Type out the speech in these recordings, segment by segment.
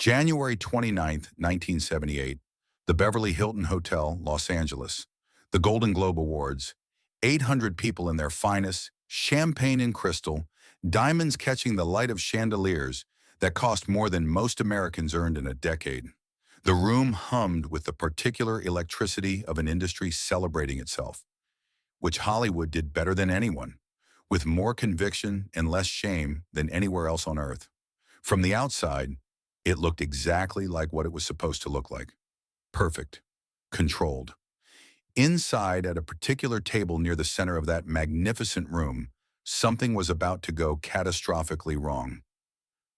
January 29th, 1978, the Beverly Hilton Hotel, Los Angeles. The Golden Globe Awards. 800 people in their finest, champagne and crystal, diamonds catching the light of chandeliers that cost more than most Americans earned in a decade. The room hummed with the particular electricity of an industry celebrating itself, which Hollywood did better than anyone, with more conviction and less shame than anywhere else on earth. From the outside, it looked exactly like what it was supposed to look like. Perfect. Controlled. Inside, at a particular table near the center of that magnificent room, something was about to go catastrophically wrong.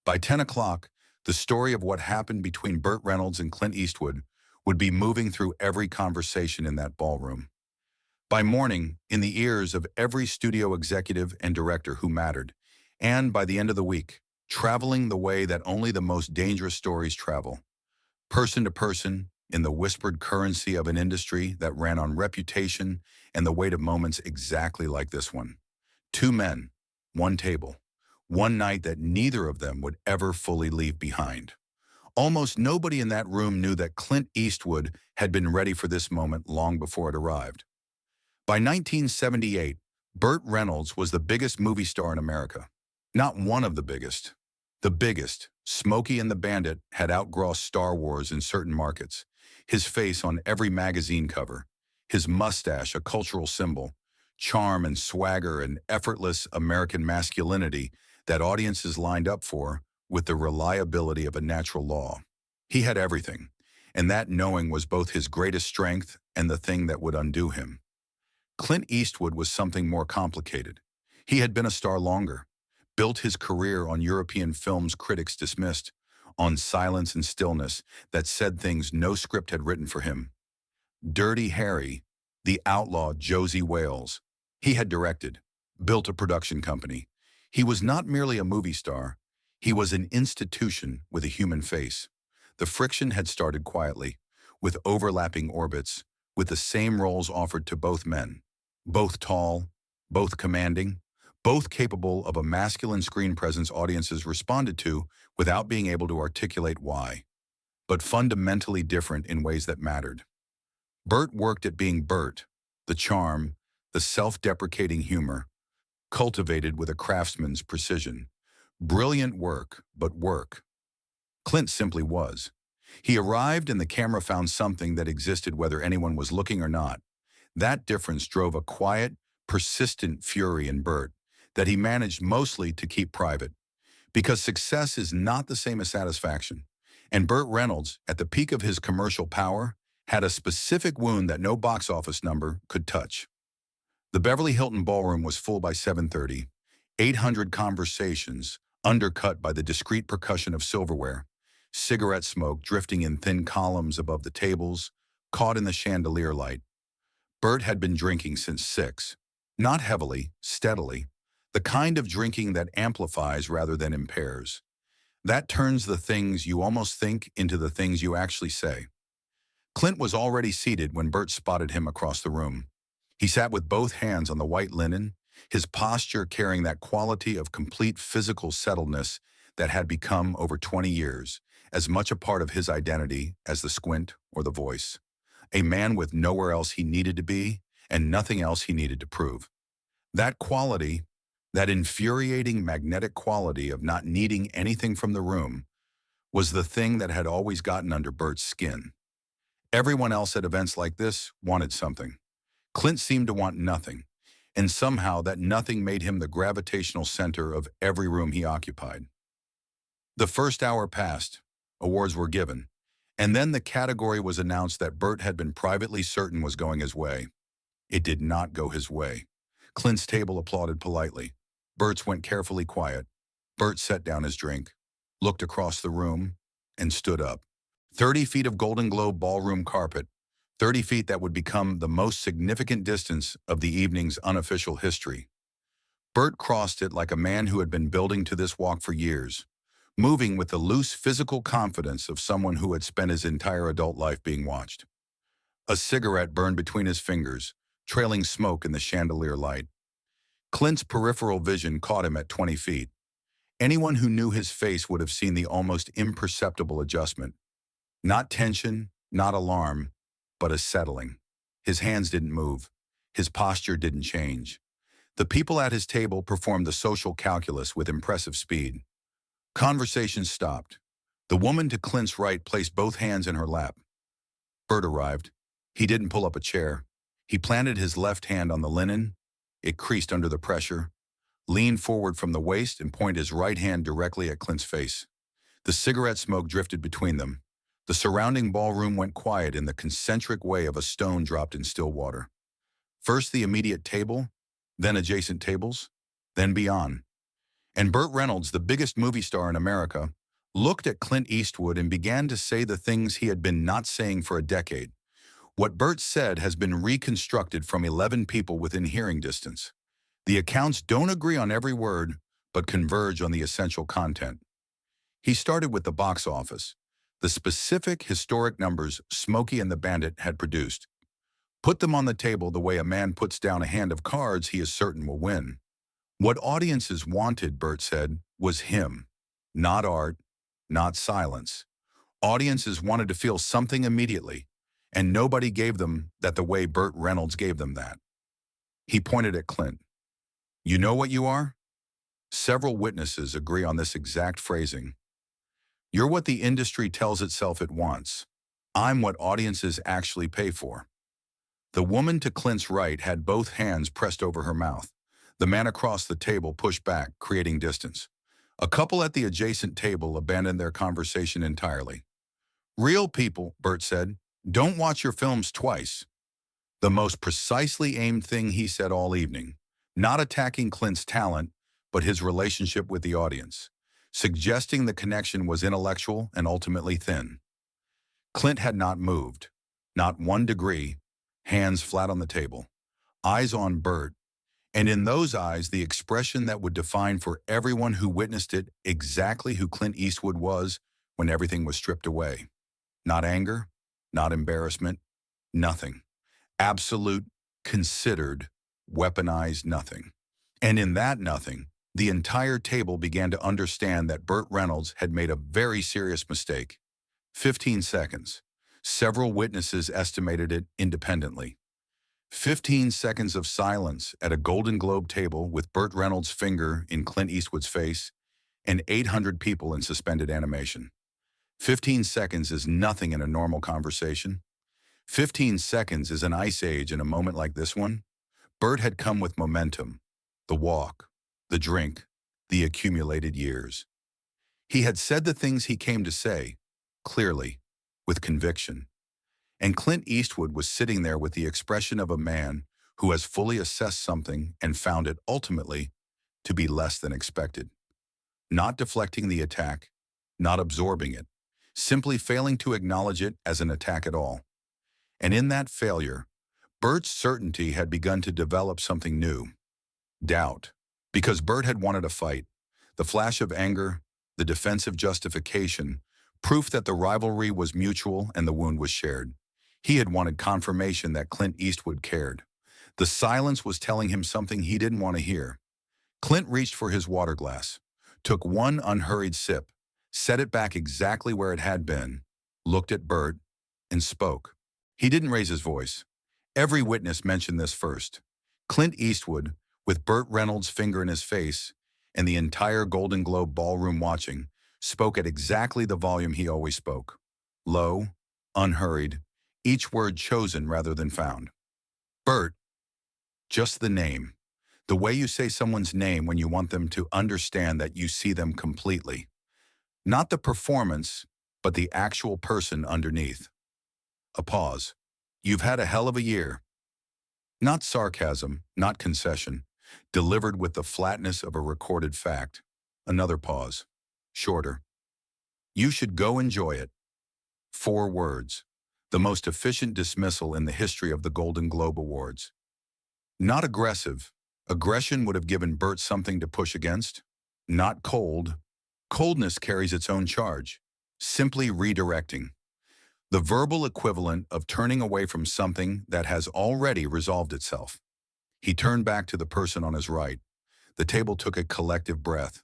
By 10 o'clock, the story of what happened between Burt Reynolds and Clint Eastwood would be moving through every conversation in that ballroom. By morning, in the ears of every studio executive and director who mattered, and by the end of the week, traveling the way that only the most dangerous stories travel, person to person, in the whispered currency of an industry that ran on reputation and the weight of moments exactly like this one. Two men, one table, one night that neither of them would ever fully leave behind. Almost nobody in that room knew that Clint Eastwood had been ready for this moment long before it arrived. By 1978, Burt Reynolds was the biggest movie star in America. Not one of the biggest. The biggest, Smokey and the Bandit, had outgrossed Star Wars in certain markets. His face on every magazine cover, his mustache a cultural symbol, charm and swagger and effortless American masculinity that audiences lined up for with the reliability of a natural law. He had everything, and that knowing was both his greatest strength and the thing that would undo him. Clint Eastwood was something more complicated. He had been a star longer, built his career on European films critics dismissed, on silence and stillness that said things no script had written for him. Dirty Harry, the outlaw Josie Wales. He had directed, built a production company. He was not merely a movie star. He was an institution with a human face. The friction had started quietly, with overlapping orbits, with the same roles offered to both men. Both tall, both commanding, both capable of a masculine screen presence audiences responded to without being able to articulate why, but fundamentally different in ways that mattered. Burt worked at being Burt, the charm, the self-deprecating humor, cultivated with a craftsman's precision. Brilliant work, but work. Clint simply was. He arrived and the camera found something that existed whether anyone was looking or not. That difference drove a quiet, persistent fury in Burt that he managed mostly to keep private, because success is not the same as satisfaction. And Burt Reynolds, at the peak of his commercial power, had a specific wound that no box office number could touch. The Beverly Hilton ballroom was full by 7:30, 800 conversations, undercut by the discreet percussion of silverware, cigarette smoke drifting in thin columns above the tables, caught in the chandelier light. Burt had been drinking since 6, not heavily, steadily, the kind of drinking that amplifies rather than impairs. That turns the things you almost think into the things you actually say. Clint was already seated when Burt spotted him across the room. He sat with both hands on the white linen, his posture carrying that quality of complete physical settledness that had become, over 20 years, as much a part of his identity as the squint or the voice. A man with nowhere else he needed to be and nothing else he needed to prove. That quality, that infuriating magnetic quality of not needing anything from the room, was the thing that had always gotten under Burt's skin. Everyone else at events like this wanted something. Clint seemed to want nothing, and somehow that nothing made him the gravitational center of every room he occupied. The first hour passed, awards were given, and then the category was announced that Burt had been privately certain was going his way. It did not go his way. Clint's table applauded politely. Burt's went carefully quiet. Burt set down his drink, looked across the room, and stood up. 30 feet of Golden Globe ballroom carpet, 30 feet that would become the most significant distance of the evening's unofficial history. Burt crossed it like a man who had been building to this walk for years, moving with the loose physical confidence of someone who had spent his entire adult life being watched. A cigarette burned between his fingers, trailing smoke in the chandelier light. Clint's peripheral vision caught him at 20 feet. Anyone who knew his face would have seen the almost imperceptible adjustment. Not tension, not alarm, but a settling. His hands didn't move. His posture didn't change. The people at his table performed the social calculus with impressive speed. Conversation stopped. The woman to Clint's right placed both hands in her lap. Bert arrived. He didn't pull up a chair. He planted his left hand on the linen. It creased under the pressure, leaned forward from the waist, and pointed his right hand directly at Clint's face. The cigarette smoke drifted between them. The surrounding ballroom went quiet in the concentric way of a stone dropped in still water. First the immediate table, then adjacent tables, then beyond. And Burt Reynolds, the biggest movie star in America, looked at Clint Eastwood and began to say the things he had been not saying for a decade. What Burt said has been reconstructed from 11 people within hearing distance. The accounts don't agree on every word, but converge on the essential content. He started with the box office, the specific historic numbers Smokey and the Bandit had produced. Put them on the table the way a man puts down a hand of cards he is certain will win. What audiences wanted, Bert said, was him. Not art, not silence. Audiences wanted to feel something immediately, and nobody gave them that the way Burt Reynolds gave them that. He pointed at Clint. You know what you are? Several witnesses agree on this exact phrasing. You're what the industry tells itself it wants. I'm what audiences actually pay for. The woman to Clint's right had both hands pressed over her mouth. The man across the table pushed back, creating distance. A couple at the adjacent table abandoned their conversation entirely. Real people, Bert said, don't watch your films twice. The most precisely aimed thing he said all evening, not attacking Clint's talent, but his relationship with the audience, suggesting the connection was intellectual and ultimately thin. Clint had not moved, not 1 degree, hands flat on the table, eyes on Bert, and in those eyes the expression that would define for everyone who witnessed it exactly who Clint Eastwood was when everything was stripped away. Not anger, not embarrassment, nothing. Absolute, considered, weaponized nothing. And in that nothing, the entire table began to understand that Burt Reynolds had made a very serious mistake. 15 seconds. Several witnesses estimated it independently. 15 seconds of silence at a Golden Globe table with Burt Reynolds' finger in Clint Eastwood's face and 800 people in suspended animation. 15 seconds is nothing in a normal conversation. 15 seconds is an ice age in a moment like this one. Bert had come with momentum, the walk, the drink, the accumulated years. He had said the things he came to say, clearly, with conviction. And Clint Eastwood was sitting there with the expression of a man who has fully assessed something and found it ultimately to be less than expected. Not deflecting the attack, not absorbing it, simply failing to acknowledge it as an attack at all. And in that failure, Bert's certainty had begun to develop something new. Doubt. Because Bert had wanted a fight. The flash of anger, the defensive justification, proof that the rivalry was mutual and the wound was shared. He had wanted confirmation that Clint Eastwood cared. The silence was telling him something he didn't want to hear. Clint reached for his water glass, took one unhurried sip, set it back exactly where it had been, looked at Bert, and spoke. He didn't raise his voice. Every witness mentioned this first. Clint Eastwood, with Burt Reynolds' finger in his face, and the entire Golden Globe ballroom watching, spoke at exactly the volume he always spoke. Low, unhurried, each word chosen rather than found. Bert, just the name. The way you say someone's name when you want them to understand that you see them completely. Not the performance, but the actual person underneath. A pause. You've had a hell of a year. Not sarcasm, not concession, delivered with the flatness of a recorded fact. Another pause. Shorter. You should go enjoy it. 4 words. The most efficient dismissal in the history of the Golden Globe Awards. Not aggressive. Aggression would have given Bert something to push against. Not cold. Coldness carries its own charge. Simply redirecting. The verbal equivalent of turning away from something that has already resolved itself. He turned back to the person on his right. The table took a collective breath.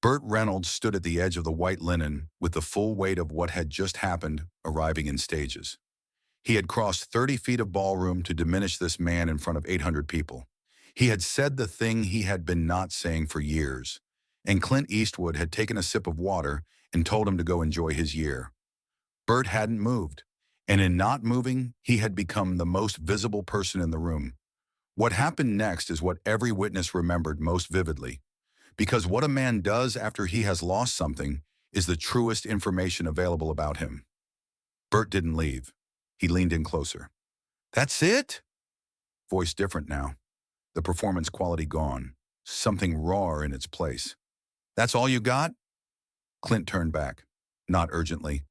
Burt Reynolds stood at the edge of the white linen with the full weight of what had just happened arriving in stages. He had crossed 30 feet of ballroom to diminish this man in front of 800 people. He had said the thing he had been not saying for years, and Clint Eastwood had taken a sip of water and told him to go enjoy his year. Bert hadn't moved, and in not moving, he had become the most visible person in the room. What happened next is what every witness remembered most vividly, because what a man does after he has lost something is the truest information available about him. Bert didn't leave. He leaned in closer. "That's it?" Voice different now. The performance quality gone. Something raw in its place. "That's all you got?" Clint turned back. Not urgently.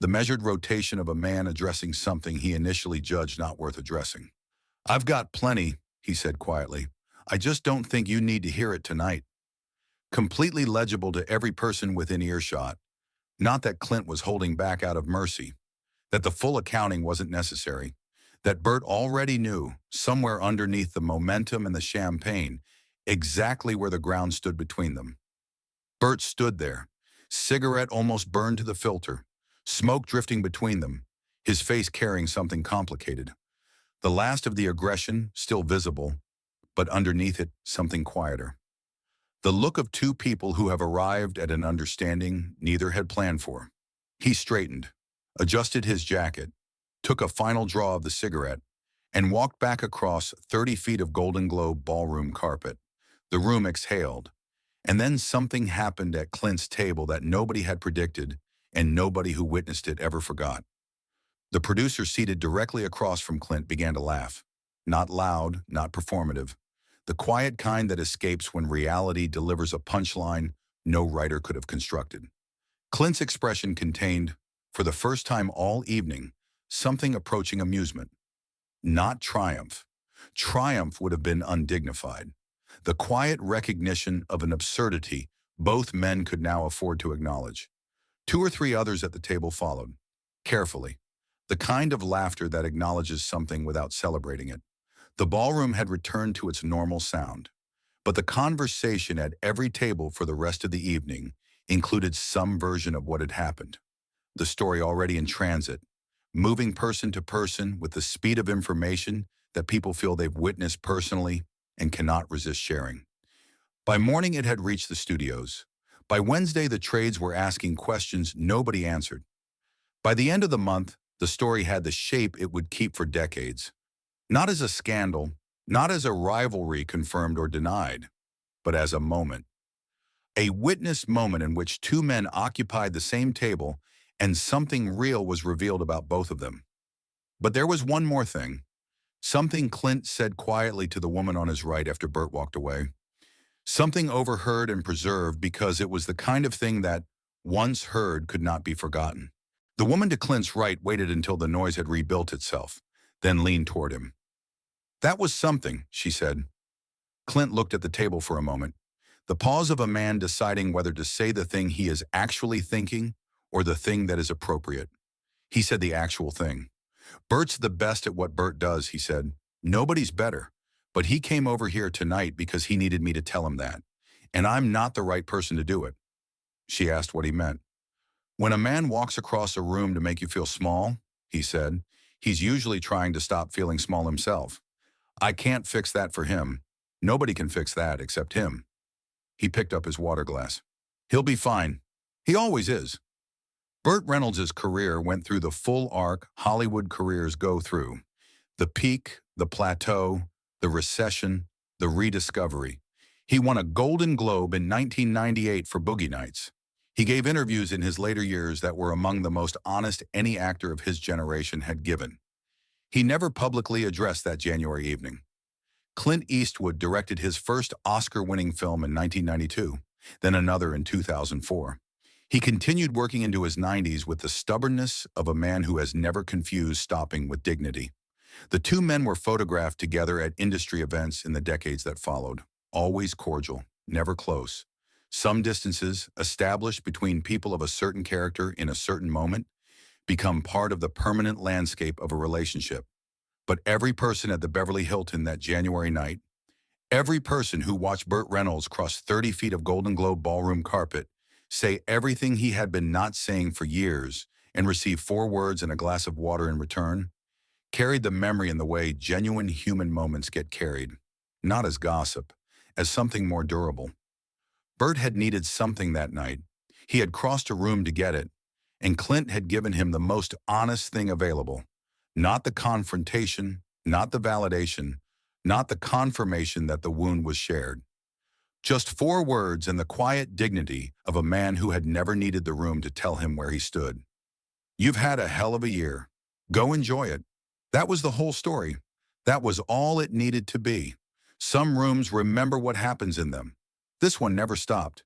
The measured rotation of a man addressing something he initially judged not worth addressing. "I've got plenty," he said quietly. "I just don't think you need to hear it tonight." Completely legible to every person within earshot. Not that Clint was holding back out of mercy. That the full accounting wasn't necessary. That Bert already knew, somewhere underneath the momentum and the champagne, exactly where the ground stood between them. Bert stood there, cigarette almost burned to the filter, smoke drifting between them, his face carrying something complicated. The last of the aggression still visible, but underneath it, something quieter. The look of two people who have arrived at an understanding neither had planned for. He straightened, adjusted his jacket, took a final draw of the cigarette, and walked back across 30 feet of Golden Globe ballroom carpet. The room exhaled, and then something happened at Clint's table that nobody had predicted and nobody who witnessed it ever forgot. The producer seated directly across from Clint began to laugh. Not loud, not performative. The quiet kind that escapes when reality delivers a punchline no writer could have constructed. Clint's expression contained, for the first time all evening, something approaching amusement. Not triumph. Triumph would have been undignified. The quiet recognition of an absurdity both men could now afford to acknowledge. Two or three others at the table followed, carefully. The kind of laughter that acknowledges something without celebrating it. The ballroom had returned to its normal sound, but the conversation at every table for the rest of the evening included some version of what had happened. The story already in transit, moving person to person with the speed of information that people feel they've witnessed personally and cannot resist sharing. By morning, it had reached the studios. By Wednesday, the trades were asking questions nobody answered. By the end of the month, the story had the shape it would keep for decades. Not as a scandal, not as a rivalry confirmed or denied, but as a moment. A witnessed moment in which two men occupied the same table and something real was revealed about both of them. But there was one more thing. Something Clint said quietly to the woman on his right after Bert walked away. Something overheard and preserved because it was the kind of thing that, once heard, could not be forgotten. The woman to Clint's right waited until the noise had rebuilt itself, then leaned toward him. "That was something," she said. Clint looked at the table for a moment. The pause of a man deciding whether to say the thing he is actually thinking or the thing that is appropriate. He said the actual thing. "Bert's the best at what Bert does," he said. "Nobody's better. But he came over here tonight because he needed me to tell him that. And I'm not the right person to do it." She asked what he meant. "When a man walks across a room to make you feel small," he said, "he's usually trying to stop feeling small himself. I can't fix that for him. Nobody can fix that except him." He picked up his water glass. "He'll be fine. He always is." Burt Reynolds' career went through the full arc Hollywood careers go through. The peak, the plateau, the recession, the rediscovery. He won a Golden Globe in 1998 for Boogie Nights. He gave interviews in his later years that were among the most honest any actor of his generation had given. He never publicly addressed that January evening. Clint Eastwood directed his first Oscar-winning film in 1992, then another in 2004. He continued working into his 90s with the stubbornness of a man who has never confused stopping with dignity. The two men were photographed together at industry events in the decades that followed, always cordial, never close. Some distances, established between people of a certain character in a certain moment, become part of the permanent landscape of a relationship. But every person at the Beverly Hilton that January night, Every person who watched Burt Reynolds cross 30 feet of Golden Globe ballroom carpet, say everything he had been not saying for years, and receive 4 words and a glass of water in return, carried the memory in the way genuine human moments get carried, not as gossip, as something more durable. Bert had needed something that night. He had crossed a room to get it, and Clint had given him the most honest thing available. Not the confrontation, not the validation, not the confirmation that the wound was shared. Just 4 words and the quiet dignity of a man who had never needed the room to tell him where he stood. You've had a hell of a year. Go enjoy it. That was the whole story. That was all it needed to be. Some rooms remember what happens in them. This one never stopped.